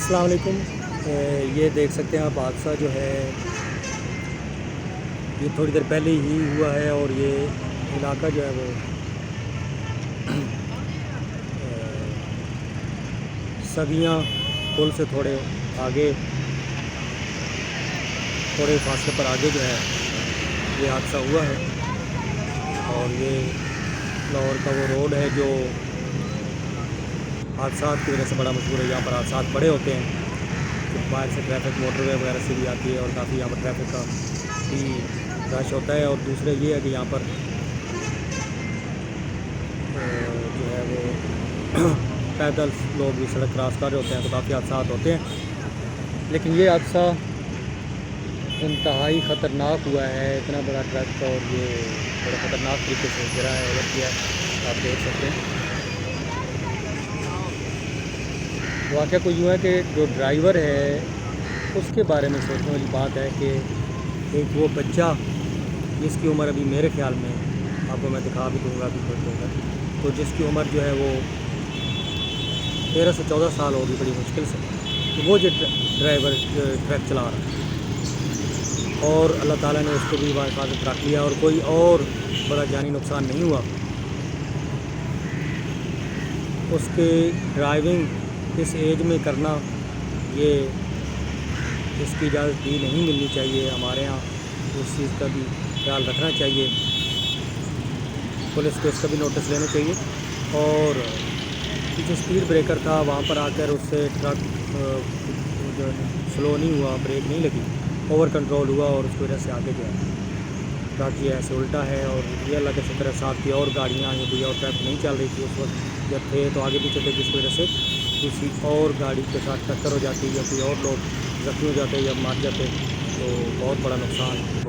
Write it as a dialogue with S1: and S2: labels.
S1: अस्सलाम वालेकुम। ये देख सकते हैं आप हादसा जो है ये थोड़ी देर पहले ही हुआ है और ये इलाका जो है वो सगियाँ पुल से थोड़े फासले पर आगे जो है ये हादसा हुआ है। और ये लाहौर का वो रोड है जो हादसा की वजह से बड़ा मशहूर है। यहाँ पर हादसा बड़े होते हैं, तो बाहर से ट्रैफिक मोटरवे वगैरह से भी आती है और काफ़ी यहाँ पर ट्रैफिक का भी रश होता है। और दूसरे ये है कि यहाँ पर जो है वो पैदल लोग भी सड़क क्रॉस कर रहे होते हैं, तो काफ़ी हादसा होते हैं। लेकिन ये हादसा इंतहाई ख़तरनाक हुआ है। इतना बड़ा ट्रक और ये बड़ा ख़तरनाक तरीके से गिरा है, उलट गया है, आप देख सकते हैं। वाक़या को यूँ है कि जो ड्राइवर है उसके बारे में सोचने वाली बात है कि एक वो बच्चा जिसकी उम्र अभी मेरे ख़्याल में आपको मैं दिखा भी दूँगा अभी थोड़ी देर तक, तो जिसकी उम्र जो है वो 13 से 14 साल होगी बड़ी मुश्किल से, तो वो जो ड्राइवर ट्रक चला रहा है और अल्लाह ताला ने उसको भी हिफाजत रख लिया और कोई और बड़ा जानी नुकसान नहीं हुआ। उसके ड्राइविंग इस एज में करना ये इसकी इजाज़त भी नहीं मिलनी चाहिए। हमारे यहाँ उस चीज़ का भी ख्याल रखना चाहिए, पुलिस को इसका भी नोटिस लेना चाहिए। और पीछे स्पीड ब्रेकर था, वहाँ पर आकर उससे ट्रक जो स्लो नहीं हुआ, ब्रेक नहीं लगी, ओवर कंट्रोल हुआ और उसकी वजह से आगे जो है ट्रक ये ऐसे उल्टा है। और ये अल्लाह के शुक्र है साथ की और गाड़ियाँ ये कोई और ट्रक नहीं चल रही थी उस वक्त, जब थे तो आगे पीछे थे, जिसकी वजह से किसी और गाड़ी के साथ टक्कर हो जाती या कोई और लोग ज़ख्मी हो जाते या मार जाते, तो बहुत बड़ा नुकसान